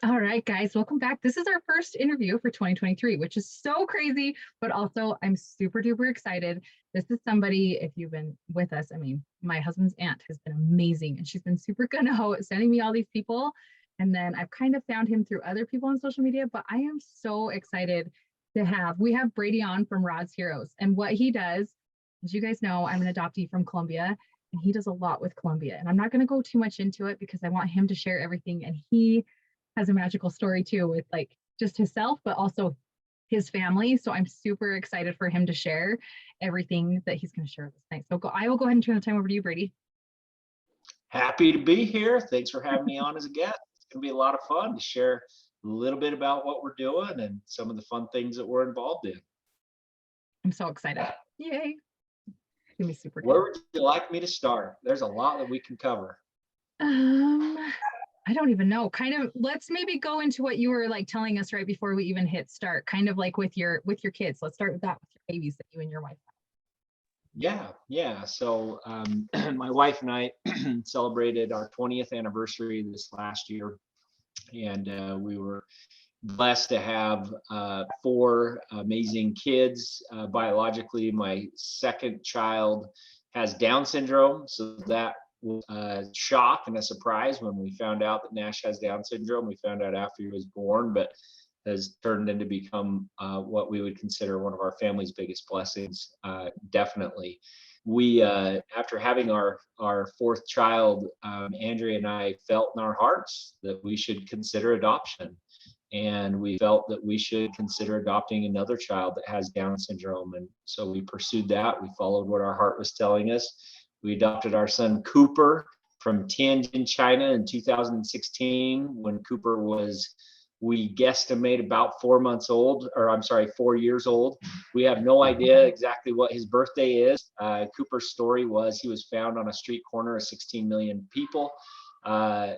All right, guys, welcome back. This is our first interview for 2023, which is so crazy, but also I'm super duper excited. This is somebody, if you've been with us, I mean, my husband's aunt has been amazing and she's been super gung-ho at sending me all these people. And then I've kind of found him through other people on social media, but I am so excited we have Brady on from Rod's Heroes. And what he does, as you guys know, I'm an adoptee from Colombia and he does a lot with Colombia. And I'm not going to go too much into it because I want him to share everything. And he has a magical story too with like just himself, but also his family. So I'm super excited for him to share everything that he's going to share with us tonight. I will go ahead and turn the time over to you, Brady. Happy to be here. Thanks for having me on as a guest. It's going to be a lot of fun to share a little bit about what we're doing and some of the fun things that we're involved in. I'm so excited. Yay. It's going to be super Where cool. would you like me to start? There's a lot that we can cover. I don't even know. Kind of let's maybe go into what you were like telling us right before we even hit start, kind of like with your kids. Let's start with that with your babies that you and your wife have. Yeah. So my wife and I celebrated our 20th anniversary this last year, and we were blessed to have four amazing kids. Biologically, my second child has Down syndrome, so that was a shock and a surprise when we found out that Nash has Down syndrome. We found out after he was born, but has turned into become what we would consider one of our family's biggest blessings. Definitely, we after having our fourth child, Andrea and I felt in our hearts that we should consider adoption. And we felt that we should consider adopting another child that has Down syndrome. And so we pursued that. We followed what our heart was telling us. We adopted our son Cooper from Tianjin, China in 2016, when Cooper was, we guesstimate, about 4 years old. We have no idea exactly what his birthday is. Cooper's story was he was found on a street corner of 16 million people. A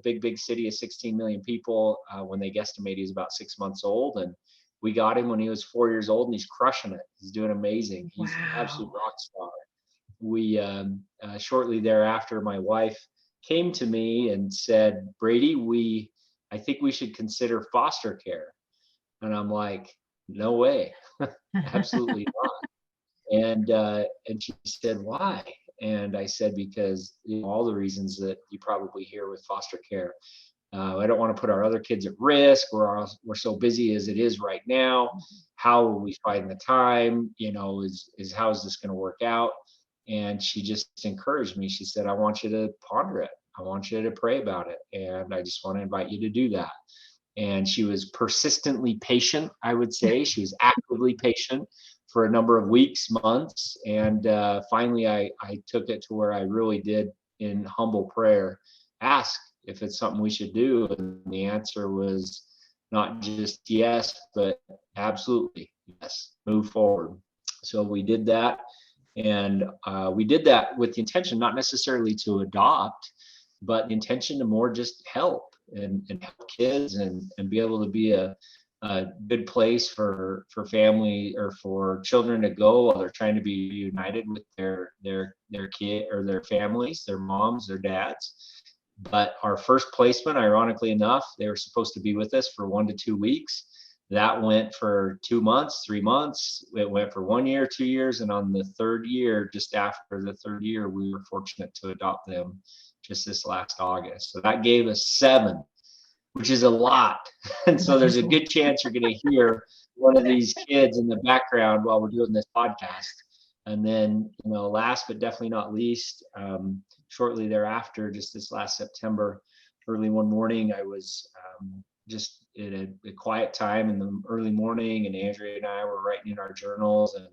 big city of 16 million people, when they guesstimate he's about 6 months old. And we got him when he was 4 years old, and he's crushing it. He's doing amazing. He's an absolute rock star. We shortly thereafter, my wife came to me and said, Brady, I think we should consider foster care. And I'm like, no way, absolutely not. And she said, why? And I said, because all the reasons that you probably hear with foster care. I don't want to put our other kids at risk. We're so busy as it is right now. How will we find the time? Is how is this going to work out? And she just encouraged me. She said, I want you to ponder it. I want you to pray about it. And I just want to invite you to do that. And she was persistently patient, I would say. She was actively patient for a number of weeks, months. And finally, I took it to where I really did, in humble prayer, ask if it's something we should do. And the answer was not just yes, but absolutely yes, move forward. So we did that. And we did that with the intention, not necessarily to adopt, but the intention to more just help and help kids and be able to be a good place for family or for children to go while they're trying to be united with their kid or their families, their moms, their dads. But our first placement, ironically enough, they were supposed to be with us for 1 to 2 weeks. That went for 2 months, 3 months. It went for 1 year, 2 years. And on the third year, just after the third year, we were fortunate to adopt them just this last August. So that gave us 7, which is a lot. And so there's a good chance you're going to hear one of these kids in the background while we're doing this podcast. And then, last but definitely not least, shortly thereafter, just this last September, early one morning, I was just in a quiet time in the early morning, and Andrea and I were writing in our journals, and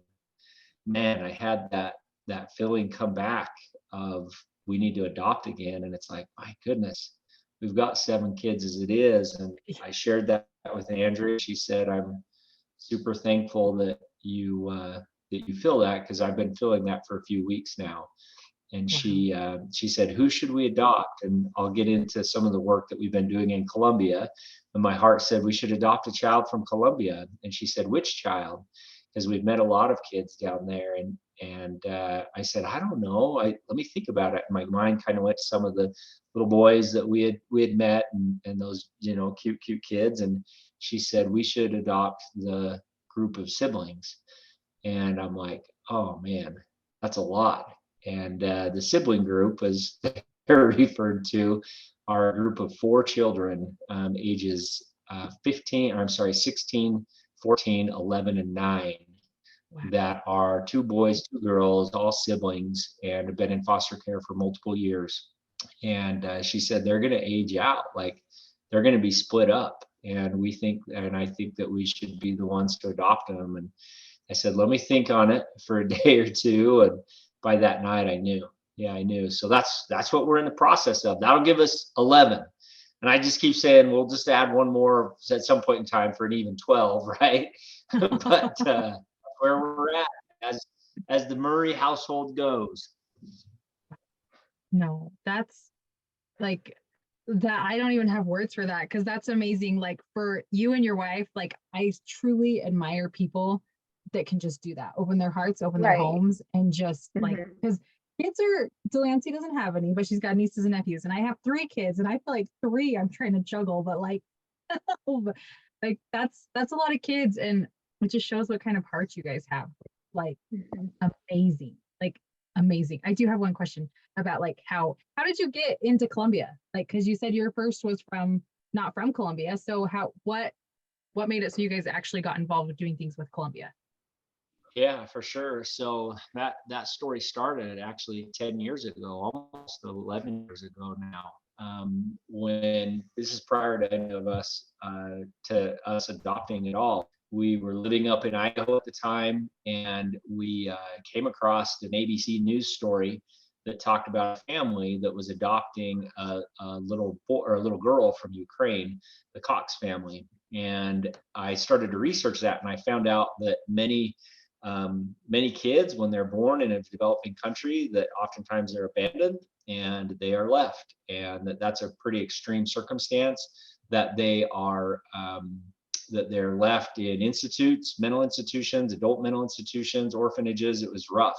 man, I had that feeling come back of we need to adopt again. And it's like, my goodness, we've got 7 kids as it is. And I shared that with Andrea. She said, I'm super thankful that you feel that, because I've been feeling that for a few weeks now. And she said, who should we adopt? And I'll get into some of the work that we've been doing in Colombia. And my heart said, we should adopt a child from Colombia. And she said, which child? because we've met a lot of kids down there. And I said, I don't know. Let me think about it. My mind kind of went to some of the little boys that we had met, and those, cute kids. And she said, we should adopt the group of siblings. And I'm like, oh man, that's a lot. And the sibling group, as they're referred to, are a group of 4 children, ages 16, 14, 11, and 9, Wow. that are 2 boys, 2 girls, all siblings, and have been in foster care for multiple years. And she said they're going to age out, like they're going to be split up. And I think that we should be the ones to adopt them. And I said, let me think on it for a day or two. And by that night, I knew. Yeah, I knew. So that's what we're in the process of. That'll give us 11. And I just keep saying we'll just add one more at some point in time for an even 12, right? But where we're at as the Murray household goes. No, that's like that. I don't even have words for that, because that's amazing. Like for you and your wife, like I truly admire people that can just do that, open their hearts, open their Right. homes, and just like, Mhm. because kids are, Delancey doesn't have any, but she's got nieces and nephews, and I have 3 kids, and I feel like 3 I'm trying to juggle, but like, like that's a lot of kids, and it just shows what kind of heart you guys have. Like Mhm. amazing, like amazing. I do have one question about like how did you get into Colombia? Like, because you said your first was from not from Colombia, so what made it so you guys actually got involved with doing things with Colombia? Yeah, for sure. So that story started actually 10 years ago, almost 11 years ago now. When this is prior to any of us to us adopting at all. We were living up in Idaho at the time, and we came across an ABC News story that talked about a family that was adopting a little boy or a little girl from Ukraine, the Cox family. And I started to research that, and I found out that many kids, when they're born in a developing country, that oftentimes they're abandoned and they are left, and that's a pretty extreme circumstance, that they're left in institutes, mental institutions, adult mental institutions, orphanages. It was rough.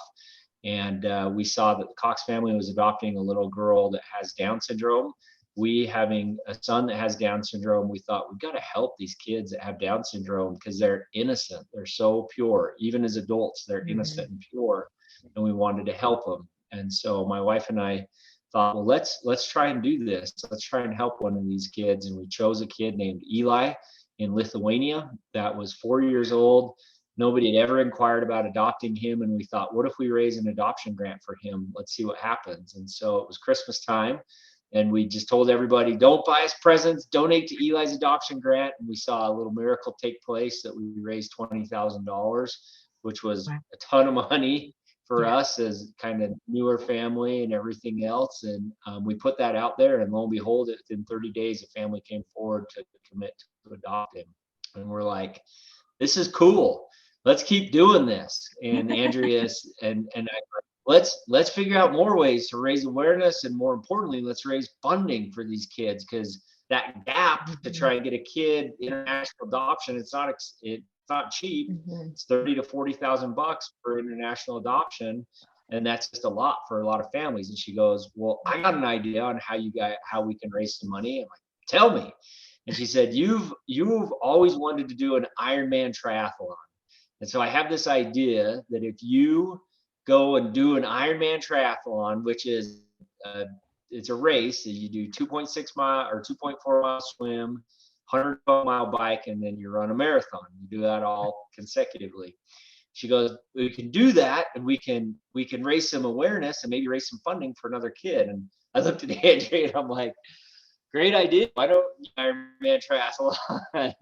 And we saw that the Cox family was adopting a little girl that has Down syndrome. We, having a son that has Down syndrome, we thought we've got to help these kids that have Down syndrome, because they're innocent. They're so pure. Even as adults, they're innocent and pure. And we wanted to help them. And so my wife and I thought, well, let's try and do this. Let's try and help one of these kids. And we chose a kid named Eli in Lithuania that was 4 years old. Nobody had ever inquired about adopting him. And we thought, what if we raise an adoption grant for him? Let's see what happens. And so it was Christmas time. And we just told everybody, don't buy us presents, donate to Eli's adoption grant. And we saw a little miracle take place, that we raised $20,000, which was Wow. a ton of money for Yeah. us as kind of newer family and everything else. And we put that out there, and lo and behold, within 30 days, a family came forward to commit to adopt him. And we're like, this is cool. Let's keep doing this. And Andrea and I, let's figure out more ways to raise awareness, and more importantly, let's raise funding for these kids, because that gap to try and get a kid international adoption, it's not cheap. Mhm. It's 30 to 40,000 bucks for international adoption, and that's just a lot for a lot of families. And she goes, well, I got an idea on how we can raise some money. I'm like, tell me. And she said, you've always wanted to do an Ironman triathlon. And so I have this idea that if you go and do an Ironman triathlon, which is it's a race that you do 2.6 mile or 2.4 mile swim, 100-mile bike, and then you run a marathon. You do that all consecutively. She goes, we can do that, and we can raise some awareness and maybe raise some funding for another kid. And I looked at Andrea and I'm like, great idea. Why don't Ironman triathlon? At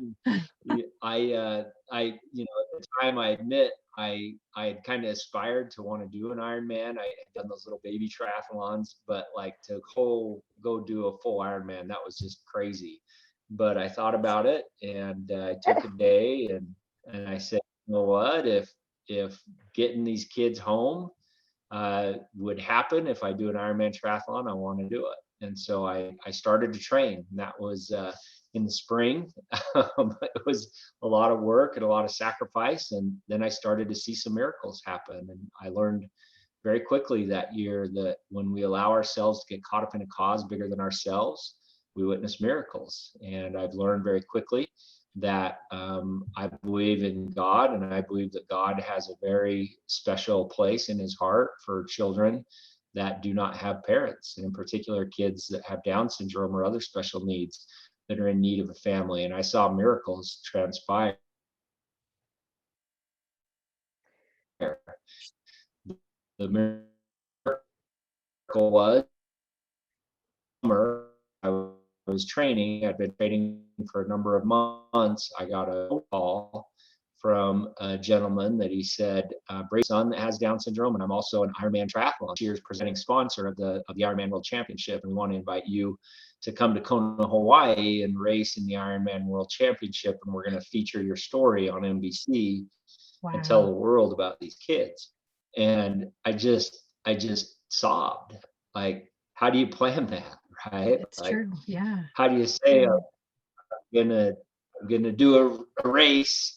the time, I admit I had kind of aspired to want to do an Ironman. I had done those little baby triathlons, but like to go do a full Ironman, that was just crazy. But I thought about it, and I took a day, and I said, you know what, if getting these kids home would happen, if I do an Ironman triathlon, I want to do it. And so I started to train. And that was in the spring. It was a lot of work and a lot of sacrifice. And then I started to see some miracles happen. And I learned very quickly that year that when we allow ourselves to get caught up in a cause bigger than ourselves, we witness miracles. And I've learned very quickly that I believe in God, and I believe that God has a very special place in his heart for children that do not have parents, and in particular kids that have Down syndrome or other special needs that are in need of a family. And I saw miracles transpire. The miracle was I was training. I'd been training for a number of months. I got a phone call from a gentleman that he said, Brady's son that has Down syndrome, and I'm also an Ironman triathlon. This year's presenting sponsor of the Ironman World Championship, and we want to invite you to come to Kona, Hawaii, and race in the Ironman World Championship, and we're going to feature your story on NBC and tell the world about these kids. And I just sobbed. Like, how do you plan that, right? It's like, true. Yeah. How do you say I'm gonna do a race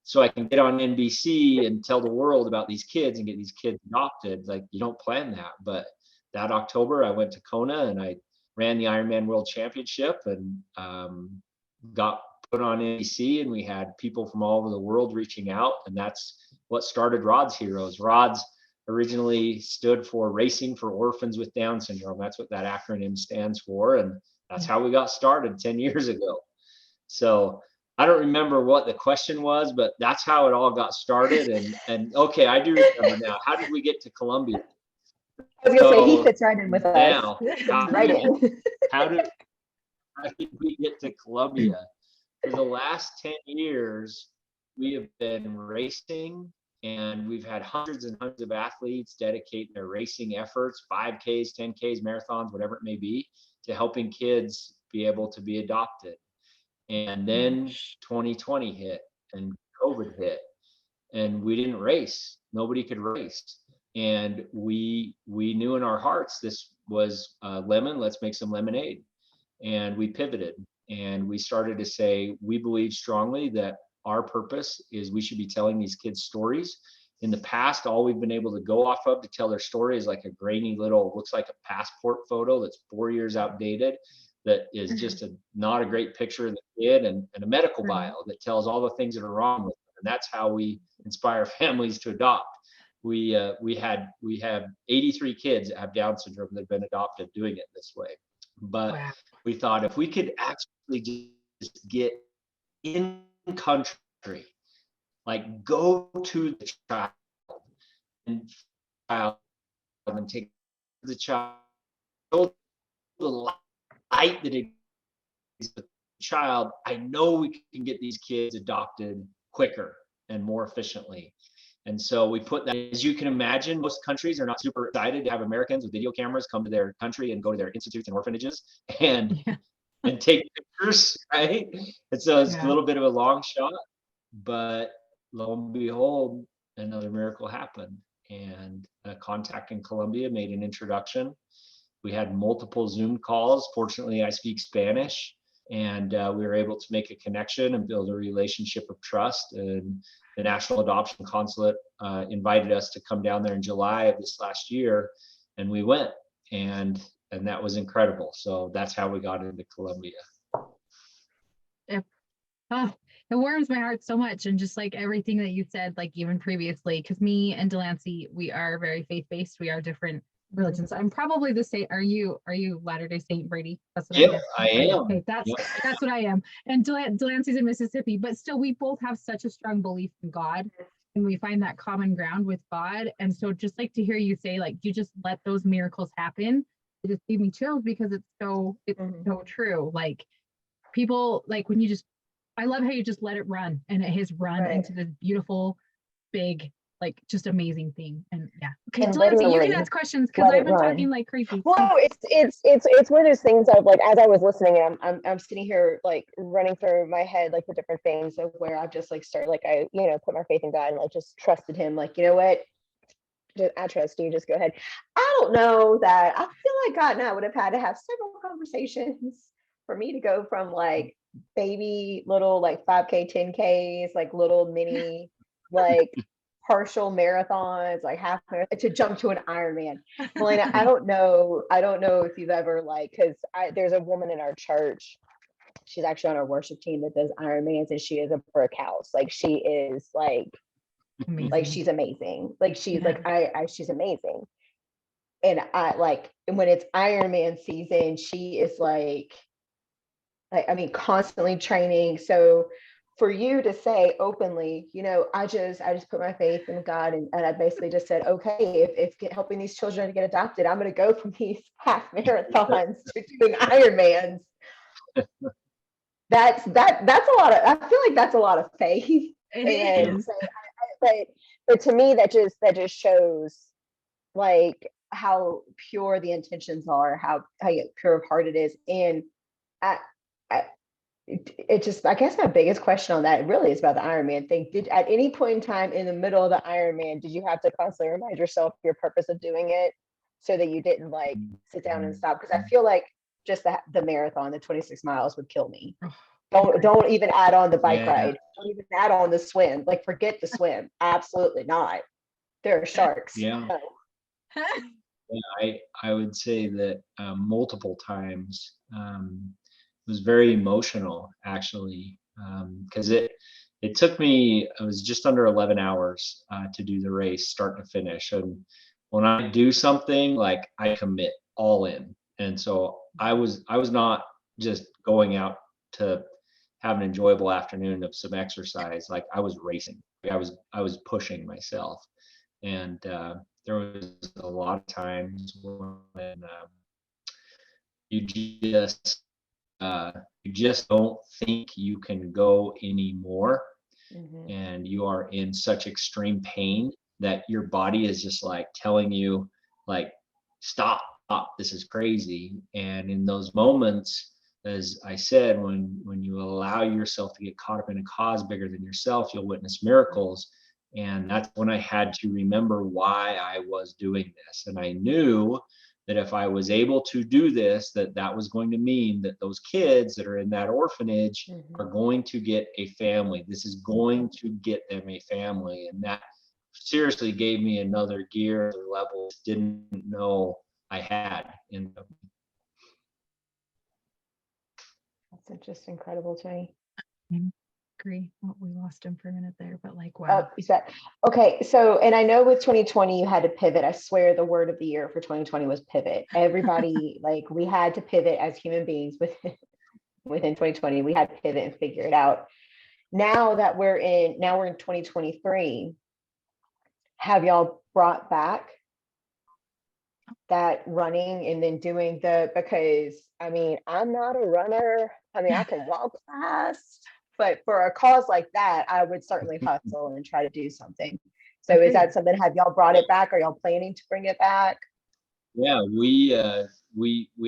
so I can get on NBC and tell the world about these kids and get these kids adopted? Like, you don't plan that. But that October, I went to Kona and I ran the Ironman World Championship and got put on NBC, and we had people from all over the world reaching out, and that's what started Rod's Heroes. Rod's originally stood for Racing for Orphans with Down Syndrome. That's what that acronym stands for, and that's how we got started 10 years ago. So I don't remember what the question was, but that's how it all got started. And okay, I do remember now. How did we get to Colombia? I was gonna say he fits right in with us. Now, how did we get to Colombia? For the last 10 years, we have been racing, and we've had hundreds and hundreds of athletes dedicate their racing efforts, 5Ks, 10Ks, marathons, whatever it may be, to helping kids be able to be adopted. And then 2020 hit and COVID hit, and we didn't race. Nobody could race. And we knew in our hearts this was lemon, let's make some lemonade. And we pivoted, and we started to say, we believe strongly that our purpose is we should be telling these kids stories. In the past, all we've been able to go off of to tell their story is like a grainy little, looks like a passport photo that's 4 years outdated, that is just not a great picture of the kid, and a medical bio that tells all the things that are wrong with them. And that's how we inspire families to adopt. We have 83 kids that have Down syndrome that have been adopted doing it this way. But we thought if we could actually just get in country, like go to the child and take the child, the light that it is the child, I know we can get these kids adopted quicker and more efficiently. And so we put that, as you can imagine, most countries are not super excited to have Americans with video cameras come to their country and go to their institutes and orphanages and take pictures, right? And so it's a little bit of a long shot, but lo and behold, another miracle happened. And a contact in Colombia made an introduction. We had multiple Zoom calls. Fortunately, I speak Spanish, and we were able to make a connection and build a relationship of trust. And the National Adoption Consulate invited us to come down there in July of this last year, and we went, and that was incredible. So that's how we got into Colombia. Oh, it warms my heart so much. And just like everything that you said, like even previously, because me and Delancey, we are very faith-based. We are different religions. I'm probably the same. Are you Latter-day Saint, Brady? That's what I am. Okay, that's what I am. And Delancey's in Mississippi, but still we both have such a strong belief in God, and we find that common ground with God. And so just like to hear you say, like, you just let those miracles happen, it just gave me chills, because it's so true. Like, people, like, when you just, I love how you just let it run, and it has run into this beautiful, big, like, just amazing thing. And okay, Delancey, you can ask questions, because I've been talking like crazy. Well, it's one of those things of, like, as I was listening, and I'm sitting here like running through my head like the different things of where I've just like started, like, I put my faith in God and like just trusted him, like, you know what, I trust you, just go ahead. I don't know that I feel like God and I would have had to have several conversations for me to go from like baby little like 5K, 10Ks, like little mini, like partial marathons, like half marathon to jump to an Ironman. Melina, I don't know if you've ever like, because there's a woman in our church. She's actually on our worship team that does Ironmans, and she is a brick house. Like she is like Amazing. she's amazing. Like she's Yeah. like she's amazing. And and when it's Ironman season, she is like I mean, constantly training. So for you to say openly, you know, I just put my faith in God, and I basically just said, okay, if helping these children to get adopted, I'm going to go from these half marathons to doing Ironmans. That's a lot of, I feel like that's a lot of faith. It And is. so, but to me, that just shows like how pure the intentions are, how pure of heart it is. And I, I it just, I guess my biggest question on that really is about the Ironman thing. Did at any point in time in the middle of the Ironman, did you have to constantly remind yourself your purpose of doing it so that you didn't like sit down and stop? Because I feel like just the marathon, the 26 miles would kill me. Don't even add on the bike ride. Don't even add on the swim. Like forget the swim. Absolutely not. There are sharks. Yeah. Yeah, I would say that multiple times. It was very emotional actually, because it took me, it was just under 11 hours to do the race start to finish. And when I do something, like I commit all in. And so I was not just going out to have an enjoyable afternoon of some exercise. Like I was racing. I was pushing myself. And there was a lot of times when you just you just don't think you can go anymore, and you are in such extreme pain that your body is just like telling you like stop, this is crazy. And in those moments, as I said, when you allow yourself to get caught up in a cause bigger than yourself, you'll witness miracles. And that's when I had to remember why I was doing this. And I knew that if I was able to do this, that was going to mean that those kids that are in that orphanage are going to get a family. This is going to get them a family. And that seriously gave me another gear, another level I didn't know I had. That's just incredible to me. Agree. Oh, we lost him for a minute there, but like, Oh, wow. is that okay? So, and I know with 2020 you had to pivot. I swear the word of the year for 2020 was pivot. Everybody, like, we had to pivot as human beings within 2020. We had to pivot and figure it out. Now we're in 2023. Have y'all brought back that running and then doing because I mean, I'm not a runner. I mean, I can walk fast, but for a cause like that, I would certainly hustle and try to do something. So is that something, have y'all brought it back? Are y'all planning to bring it back? Yeah, we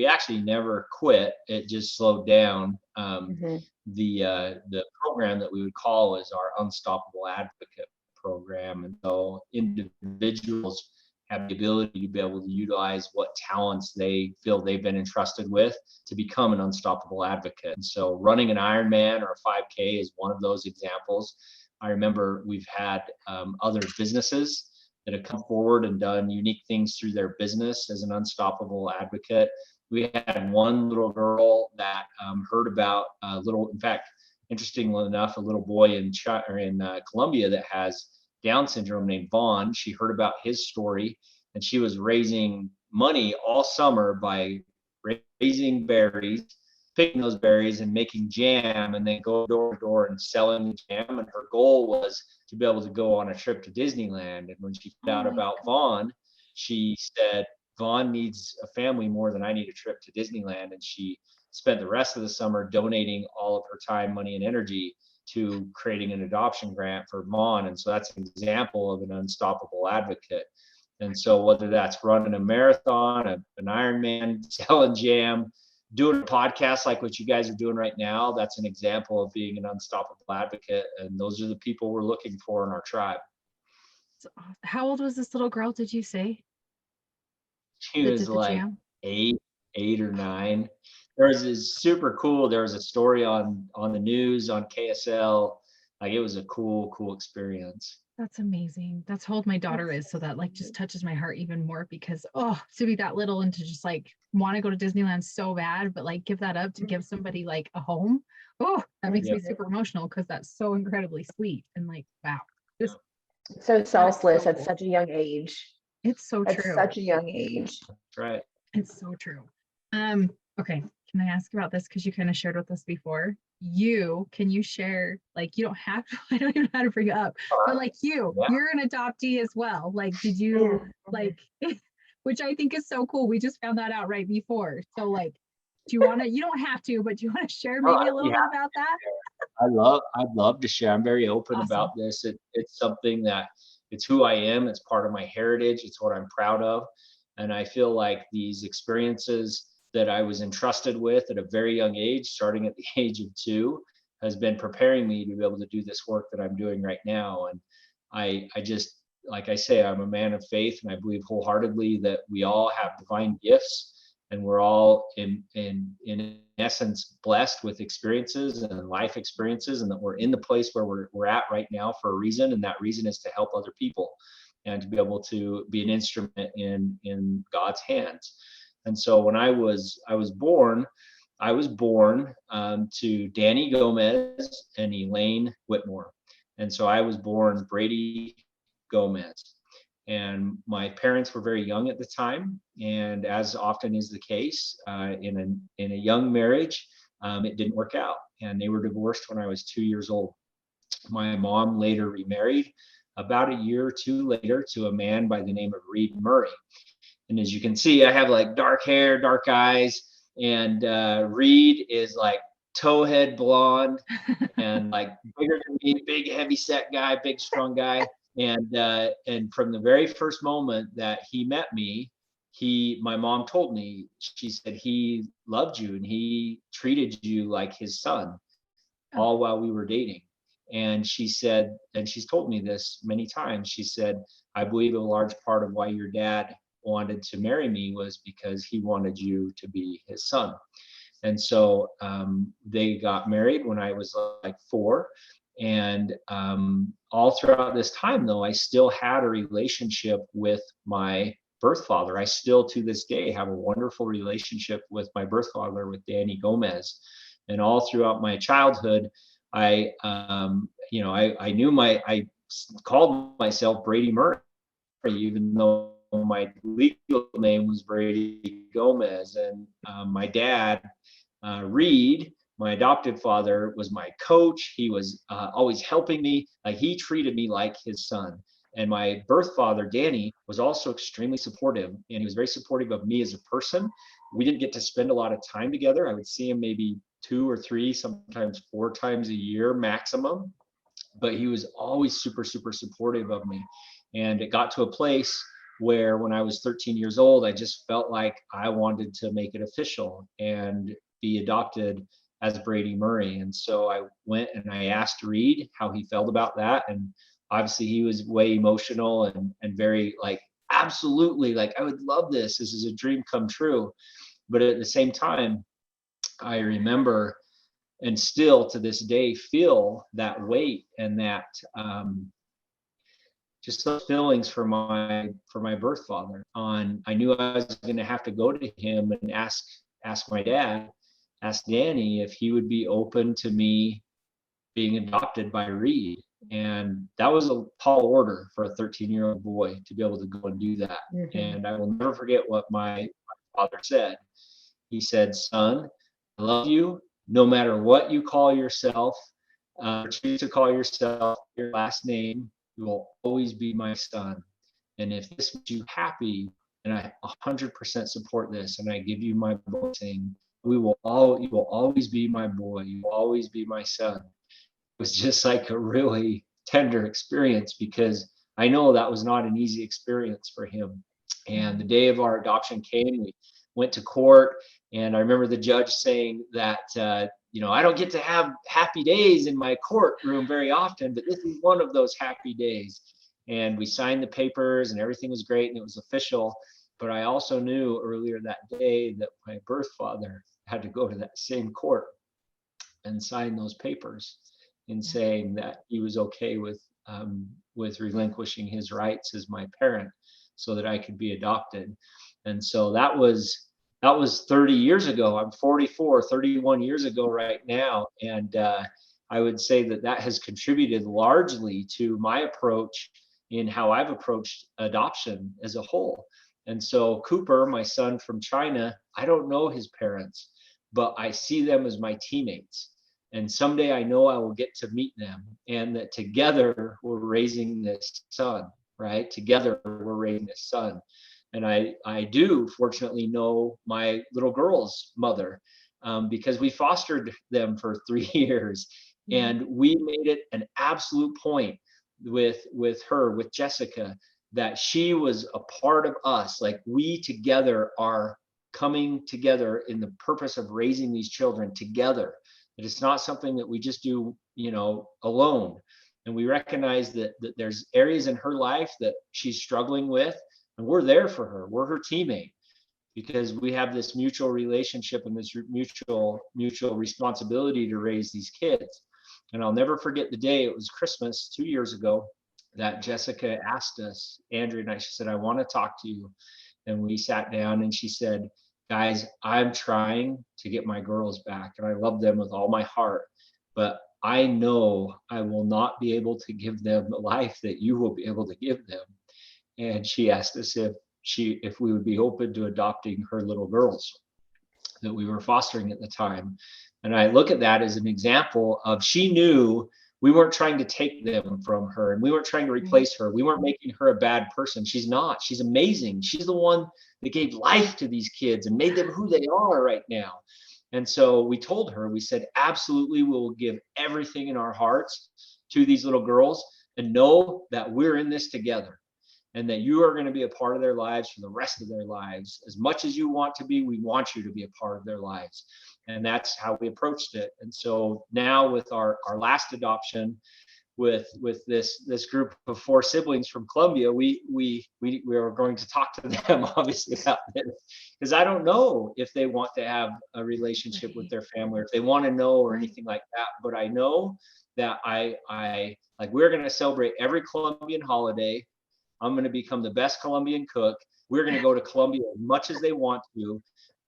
actually never quit. It just slowed down. The program that we would call is our Unstoppable Advocate program, and so individuals have the ability to be able to utilize what talents they feel they've been entrusted with to become an unstoppable advocate. And so running an Ironman or a 5K is one of those examples. I remember we've had other businesses that have come forward and done unique things through their business as an unstoppable advocate. We had one little girl that heard about a little, in fact, interestingly enough, a little boy in Colombia that has Down syndrome named Vaughn. She heard about his story, and she was raising money all summer by raising berries, picking those berries and making jam, and then go door to door and selling the jam. And her goal was to be able to go on a trip to Disneyland. And when she found out about Vaughn, she said, Vaughn needs a family more than I need a trip to Disneyland. And she spent the rest of the summer donating all of her time, money, and energy to creating an adoption grant for Vaughn. And so that's an example of an unstoppable advocate. And so whether that's running a marathon, an Ironman, selling jam, doing a podcast like what you guys are doing right now, that's an example of being an unstoppable advocate. And those are the people we're looking for in our tribe. So, how old was this little girl, did you say? She was like 8 or 9. there was this super cool. There was a story on the news on KSL. Like it was a cool experience. That's amazing. That's how old my daughter is. So that like just touches my heart even more because to be that little and to just like want to go to Disneyland so bad, but like give that up to give somebody like a home. Oh, that makes me super emotional because that's so incredibly sweet. And like, wow. Just So selfless so at cool. such a young age. It's so At true. such a young age. That's right. It's so true. Okay. Can I ask about this? Because you kind of shared with us before. Can you share, like, you don't have to, I don't even know how to bring it up, but like Yeah. you're an adoptee as well. Like, did you like, which I think is so cool. We just found that out right before. So like, you don't have to, but do you want to share maybe a little bit about that? I'd love to share. I'm very open about Awesome. this. It's something that it's who I am. It's part of my heritage. It's what I'm proud of. And I feel like these experiences that I was entrusted with at a very young age, starting at the age of 2, has been preparing me to be able to do this work that I'm doing right now. And I just, like I say, I'm a man of faith, and I believe wholeheartedly that we all have divine gifts, and we're all in essence blessed with experiences and life experiences, and that we're in the place where we're at right now for a reason, and that reason is to help other people and to be able to be an instrument in God's hands. And so when I was born, to Danny Gomez and Elaine Whitmore. And so I was born Brady Gomez. And my parents were very young at the time, and as often is the case in a young marriage, it didn't work out, and they were divorced when I was 2 years old. My mom later remarried about a year or two later to a man by the name of Reed Murray. And as you can see, I have like dark hair, dark eyes, and Reed is like towhead blonde and like bigger than me, big heavy set guy, big strong guy. And from the very first moment that he met me, my mom told me, she said he loved you and he treated you like his son, all while we were dating. And she said, and she's told me this many times, she said, I believe a large part of why your dad wanted to marry me was because he wanted you to be his son. And so they got married when I was like 4. And all throughout this time, though, I still had a relationship with my birth father. I still, to this day, have a wonderful relationship with my birth father, with Danny Gomez. And all throughout my childhood, I called myself Brady Murray, even though my legal name was Brady Gomez. And my dad, Reed, my adopted father, was my coach. He was always helping me. Like he treated me like his son. And my birth father, Danny, was also extremely supportive, and he was very supportive of me as a person. We didn't get to spend a lot of time together. I would see him maybe 2 or 3, sometimes 4 times a year maximum. But he was always super, super supportive of me. And it got to a place where when I was 13 years old, I just felt like I wanted to make it official and be adopted as Brady Murray. And so I went and I asked Reed how he felt about that. And obviously he was way emotional and very like, absolutely, like, I would love this. This is a dream come true. But at the same time, I remember and still to this day feel that weight and that just those feelings for my birth father. I knew I was going to have to go to him and ask my dad, ask Danny if he would be open to me being adopted by Reed. And that was a tall order for a 13-year-old boy to be able to go and do that. Mm-hmm. And I will never forget what my father said. He said, son, I love you no matter what you call yourself, or choose to call yourself your last name, you will always be my son. And if this makes you happy, and I 100% support this, and I give you my blessing, you will always be my boy. You will always be my son. It was just like a really tender experience because I know that was not an easy experience for him. And the day of our adoption came, we went to court, and I remember the judge saying that, I don't get to have happy days in my courtroom very often, but this is one of those happy days. And we signed the papers and everything was great and it was official. But I also knew earlier that day that my birth father had to go to that same court and sign those papers in saying that he was okay with relinquishing his rights as my parent so that I could be adopted. And so that was 30 years ago. I'm 44, 31 years ago right now. And I would say that has contributed largely to my approach in how I've approached adoption as a whole. And so Cooper, my son from China, I don't know his parents, but I see them as my teammates. And someday I know I will get to meet them, and that together we're raising this son, right? Together we're raising this son. And I do fortunately know my little girl's mother, because we fostered them for 3 years, and we made it an absolute point with her, with Jessica, that she was a part of us. Like, we together are coming together in the purpose of raising these children together. That it's not something that we just do, alone. And we recognize that there's areas in her life that she's struggling with, and we're there for her. We're her teammate, because we have this mutual relationship and this mutual responsibility to raise these kids. And I'll never forget the day, it was Christmas 2 years ago, that Jessica asked us, Andrea and I, she said, I want to talk to you. And we sat down, and she said, guys, I'm trying to get my girls back, and I love them with all my heart, but I know I will not be able to give them the life that you will be able to give them. And she asked us if we would be open to adopting her little girls that we were fostering at the time. And I look at that as an example of, she knew we weren't trying to take them from her, and we weren't trying to replace her. We weren't making her a bad person. She's not. She's amazing. She's the one that gave life to these kids and made them who they are right now. And so we told her, we said, absolutely, we will give everything in our hearts to these little girls, and know that we're in this together, and that you are going to be a part of their lives for the rest of their lives. As much as you want to be, we want you to be a part of their lives. And that's how we approached it. And so now with our last adoption, with this group of 4 siblings from Colombia, we are going to talk to them obviously about this, because I don't know if they want to have a relationship with their family, or if they want to know, or anything like that. But I know that I like, we're going to celebrate every Colombian holiday. I'm going to become the best Colombian cook. We're going to go to Colombia as much as they want to.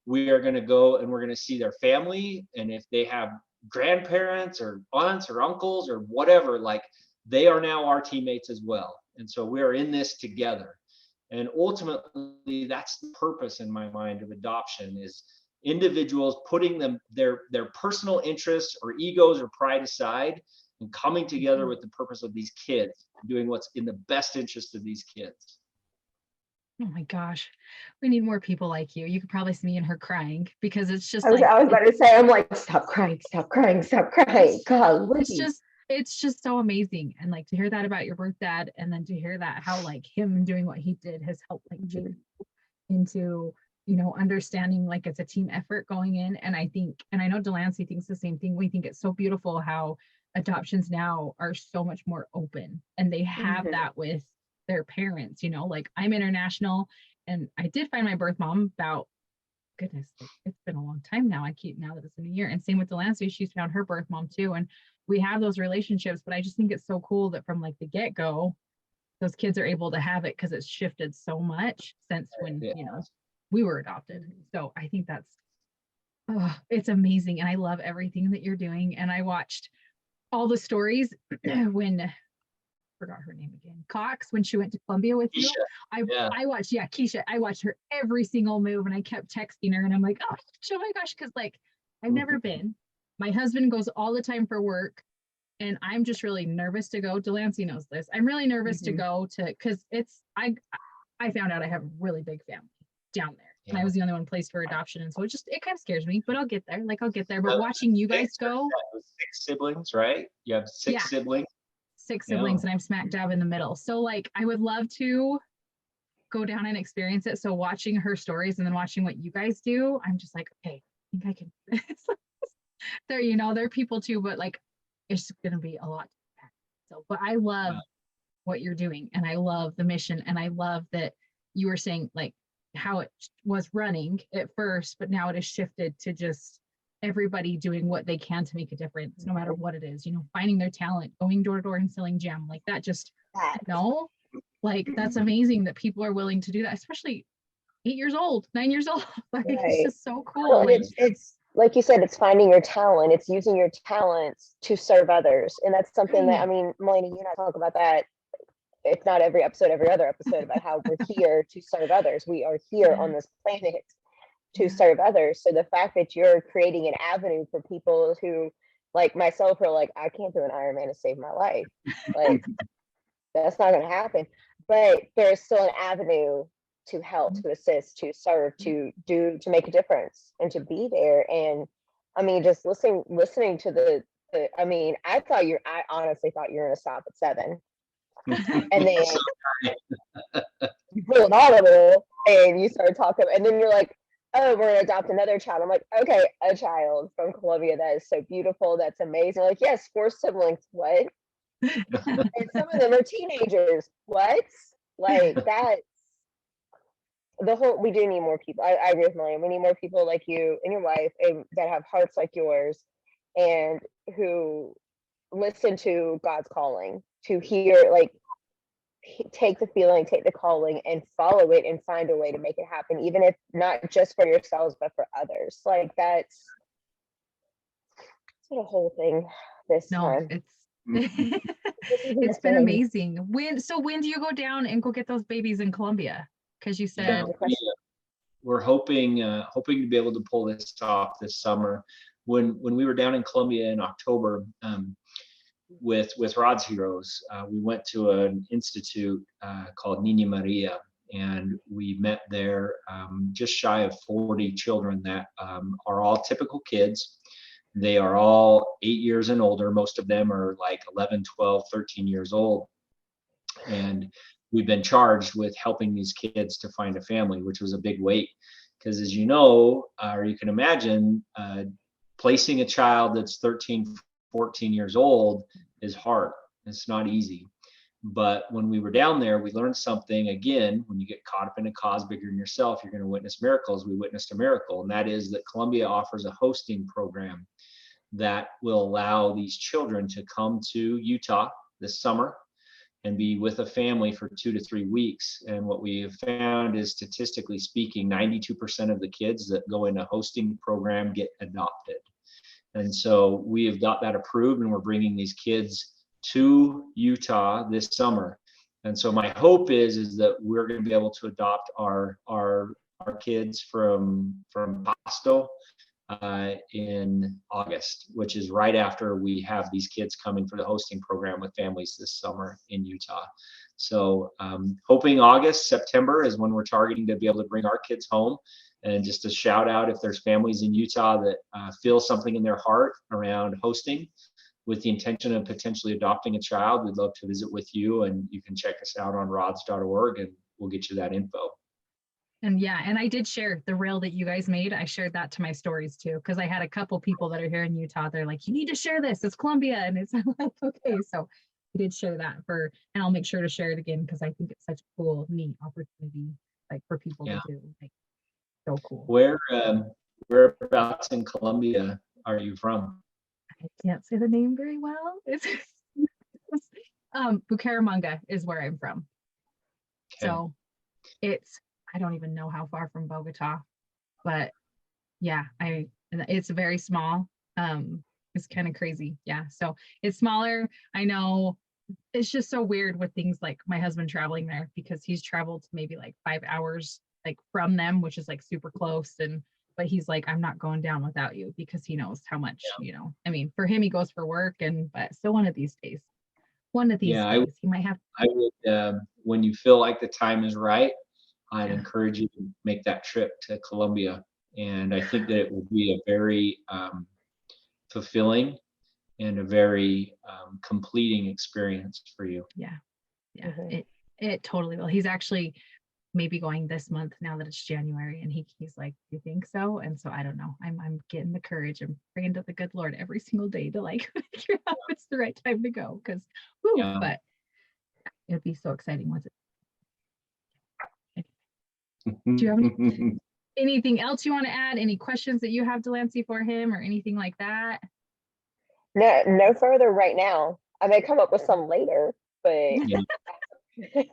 We are going to go and we're going to see their family. And if they have grandparents or aunts or uncles or whatever, like, they are now our teammates as well. And so we are in this together. And ultimately, that's the purpose in my mind of adoption, is individuals putting their personal interests or egos or pride aside, and coming together with the purpose of these kids, doing what's in the best interest of these kids. Oh my gosh, we need more people like you. You could probably see me and her crying, because it's just I was about to say, I'm like, stop crying, stop crying, stop crying. God, it's just so amazing. And like, to hear that about your birth dad, and then to hear that how like him doing what he did has helped like you into, understanding like it's a team effort going in. And I think, and I know Delancey thinks the same thing. We think it's so beautiful how adoptions now are so much more open, and they have that with their parents, like, I'm international, and I did find my birth mom about, goodness, like, it's been a long time now. Now that it's in a year. And same with Delancey, she's found her birth mom too. And we have those relationships, but I just think it's so cool that from like the get-go, those kids are able to have it, because it's shifted so much since when, we were adopted. So I think it's amazing. And I love everything that you're doing. And I watched all the stories when, forgot her name again, Cox, when she went to Columbia with you. I watched, Keisha, I watched her every single move, and I kept texting her, and I'm like, oh my gosh, because like, I've never been. My husband goes all the time for work, and I'm just really nervous to go. Delancey knows this. I'm really nervous to go to, because I found out I have a really big family down there. And I was the only one placed for adoption. And so it kind of scares me, but I'll get there. But watching you guys go. 6 siblings, right? You have 6 siblings. 6 siblings, and I'm smack dab in the middle. So like, I would love to go down and experience it. So watching her stories and then watching what you guys do, I'm just like, okay, I think I can do this. They're people too, but like, it's going to be a lot. So, but I love what you're doing, and I love the mission, and I love that you were saying like how it was running at first, but now it has shifted to just everybody doing what they can to make a difference, no matter what it is, finding their talent, going door to door and selling jam. Like that just, like that's amazing that people are willing to do that, especially 8 years old, 9 years old. Like it's Right. just so cool. Well, Like, it's like you said, it's finding your talent. It's using your talents to serve others. And that's something that, I right. mean, Melanie, you and I talk about that, if not every episode, every other episode, about how we're here to serve others. We are here Yeah. on this planet to Yeah. serve others. So the fact that you're creating an avenue for people who, like myself, are like, I can't do an Ironman to save my life. Like, that's not going to happen. But there's still an avenue to help, to assist, to serve, to do, to make a difference, and to be there. And I mean, just listening to I mean, I honestly thought you were going to stop at 7, and then you pulled all of it, and you started talking, and then you're like, oh, we're gonna adopt another child. I'm like, okay, a child from Colombia. That is so beautiful. That's amazing. Like, yes, 4 siblings. What? And some of them are teenagers. What? Like that. We do need more people. I agree with Millian. We need more people like you and your wife, and that have hearts like yours, and who listen to God's calling, to hear, like, take the feeling, take the calling, and follow it, and find a way to make it happen, even if not just for yourselves, but for others. Like that's the whole thing this No, time. it's This is it's been insane. amazing. When do you go down and go get those babies in Colombia? Because you Yeah, said, we're hoping to be able to pull this off this summer. When we were down in Colombia in October, with Rod's Heroes, we went to an institute called Niña Maria, and we met there just shy of 40 children that are all typical kids. They are all 8 years and older. Most of them are like 11, 12, 13 years old. And we've been charged with helping these kids to find a family, which was a big weight. Because as you know, or you can imagine, placing a child that's 13, 14 years old is hard. It's not easy. But when we were down there, we learned something. Again, when you get caught up in a cause bigger than yourself, you're going to witness miracles. We witnessed a miracle, and that is that Columbia offers a hosting program that will allow these children to come to Utah this summer and be with a family for 2 to 3 weeks. And what we have found is, statistically speaking, 92% of the kids that go in a hosting program get adopted. And so we have got that approved, and we're bringing these kids to Utah this summer. And so my hope is that we're going to be able to adopt our kids from Pasto in August, which is right after we have these kids coming for the hosting program with families this summer in Utah. So hoping August, September is when we're targeting to be able to bring our kids home. And just a shout out, if there's families in Utah that feel something in their heart around hosting with the intention of potentially adopting a child, we'd love to visit with you, and you can check us out on rods.org and we'll get you that info. and yeah, and I did share the reel that you guys made. I shared that to my stories too, because I had a couple people that are here in Utah. They're like, you need to share this. It's Columbia. And it's like, okay. So I did share that and I'll make sure to share it again, because I think it's such a cool, neat opportunity, like for people to do. Like, so cool. Whereabouts in Colombia are you from? I can't say the name very well. It's Bucaramanga is where I'm from. Okay. So I don't even know how far from Bogota, but yeah, it's very small. It's kind of crazy. Yeah. So it's smaller. I know it's just so weird with things like my husband traveling there, because he's traveled maybe like 5 hours like from them, which is like super close. But he's like, I'm not going down without you, because he knows how much, I mean, for him, he goes for work, but still one of these days he might have. I would, when you feel like the time is right, I'd encourage you to make that trip to Colombia. And I think that it will be a very fulfilling and a very completing experience for you. Yeah. It totally will. He's actually maybe going this month, now that it's January, and he's like, you think so? And so I don't know. I'm getting the courage. I'm praying to the good Lord every single day to like figure out it's the right time to go, because but it'd be so exciting once it. Do you have anything else you want to add? Any questions that you have, Delancey, for him or anything like that? No, no further right now. I may come up with some later, but Yeah. you Is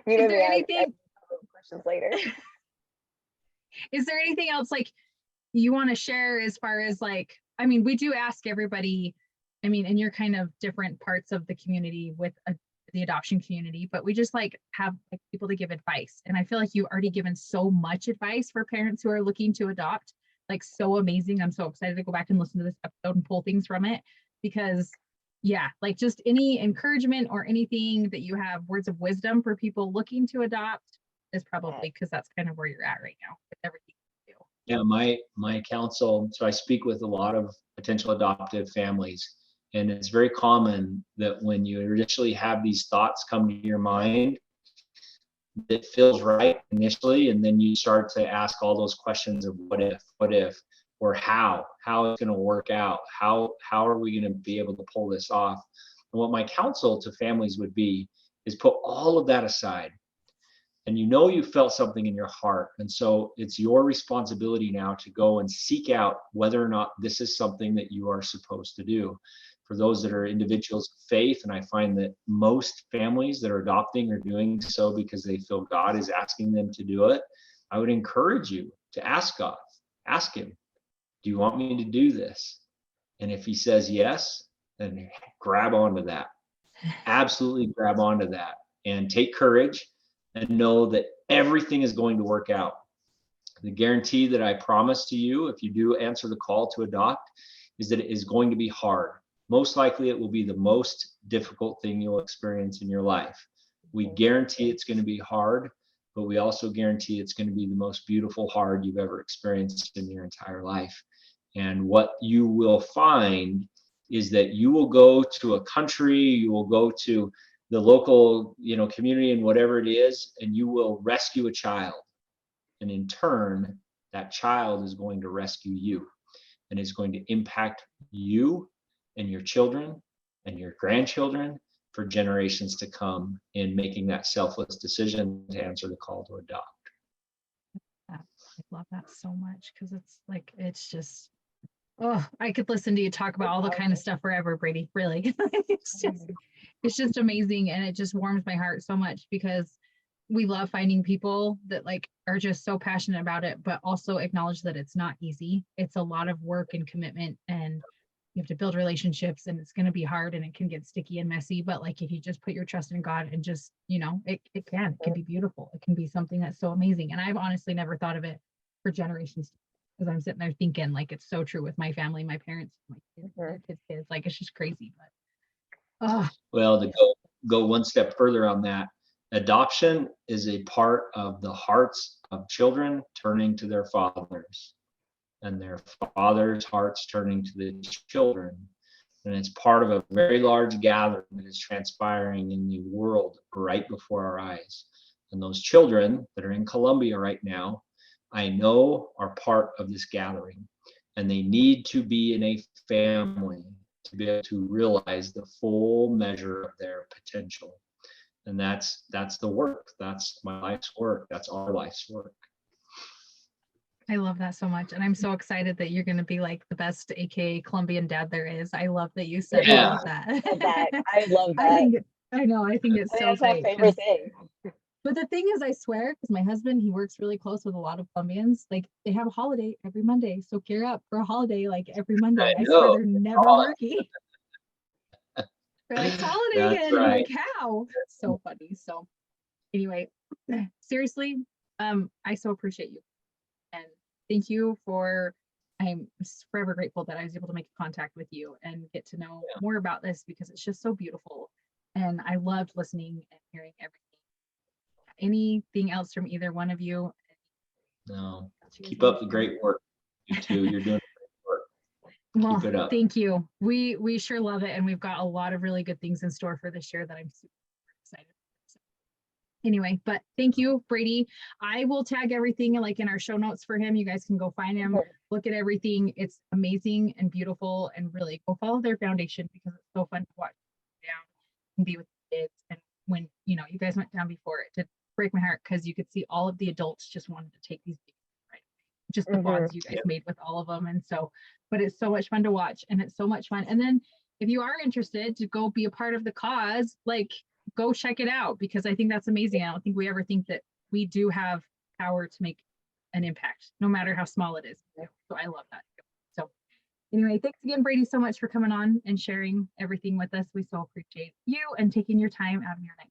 know there me, I anything, questions later. is there anything else like you want to share as far as like, I mean, we do ask everybody, I mean, and you're kind of different parts of the community with the adoption community, but we just like have like, people to give advice. And I feel like you've already given so much advice for parents who are looking to adopt, like so amazing. I'm so excited to go back and listen to this episode and pull things from it because yeah, like just any encouragement or anything that you have words of wisdom for people looking to adopt is probably because that's kind of where you're at right now with everything you do. Yeah, my counsel, so I speak with a lot of potential adoptive families, and it's very common that when you initially have these thoughts come to your mind, it feels right initially, and then you start to ask all those questions of what if, or how it's going to work out, how are we going to be able to pull this off? And what my counsel to families would be is put all of that aside, and you know you felt something in your heart, and so it's your responsibility now to go and seek out whether or not this is something that you are supposed to do. For those that are individuals of faith, and I find that most families that are adopting are doing so because they feel God is asking them to do it, I would encourage you to ask God, ask him, do you want me to do this? And if he says yes, then grab onto that, absolutely grab onto that, and take courage and know that everything is going to work out. The guarantee that I promise to you, if you do answer the call to adopt, is that it is going to be hard. Most likely, it will be the most difficult thing you'll experience in your life. We guarantee it's going to be hard, but we also guarantee it's going to be the most beautiful hard you've ever experienced in your entire life. And what you will find is that you will go to a country, you will go to the local, community and whatever it is, and you will rescue a child. And in turn, that child is going to rescue you, and is going to impact you and your children and your grandchildren for generations to come in making that selfless decision to answer the call to adopt. I love that so much because it's like, it's just, oh, I could listen to you talk about all the kind of stuff forever, Brady, really. It's just amazing. And it just warms my heart so much because we love finding people that like are just so passionate about it, but also acknowledge that it's not easy. It's a lot of work and commitment, and you have to build relationships, and it's going to be hard and it can get sticky and messy. But like, if you just put your trust in God and just, it can be beautiful. It can be something that's so amazing. And I've honestly never thought of it for generations because I'm sitting there thinking like, it's so true with my family, my parents, my kids, their kids, like, it's just crazy. But, oh, Well, to go one step further on that, adoption is a part of the hearts of children turning to their fathers, and their fathers' hearts turning to the children. And it's part of a very large gathering that is transpiring in the world right before our eyes. And those children that are in Colombia right now, I know are part of this gathering, and they need to be in a family to be able to realize the full measure of their potential. And that's the work. That's my life's work. That's our life's work. I love that so much. And I'm so excited that you're going to be like the best, AKA Colombian dad there is. I love that you said all of that. I love that. I think it's so That's my great. favorite thing. But the thing is, I swear, because my husband, he works really close with a lot of Colombians, like they have a holiday every Monday. So gear up for a holiday like every Monday. I swear they're never working. They're like, it's holiday That's again. And I'm right. like, how? It's so funny. So anyway, seriously, I so appreciate you. And thank you I'm forever grateful that I was able to make contact with you and get to know more about this because it's just so beautiful. And I loved listening and hearing everything. Anything else from either one of you? No, keep up the great work. You too. You're doing great work. Well, keep it up. Thank you. We sure love it. And we've got a lot of really good things in store for this year that I'm super excited. So, anyway, but thank you, Brady. I will tag everything like in our show notes for him. You guys can go find him, look at everything. It's amazing and beautiful, and really go follow their foundation because it's so fun to watch down and be with the kids. And when you guys went down before, it did break my heart because you could see all of the adults just wanted to take these pictures, right? Just the Mhm. bonds you guys made with all of them. And so, but it's so much fun to watch, and it's so much fun. And then if you are interested to go be a part of the cause, like go check it out, because I think that's amazing. I don't think we ever think that we do have power to make an impact, no matter how small it is. So I love that. So anyway, thanks again, Brady, so much for coming on and sharing everything with us. We so appreciate you and taking your time out of your night.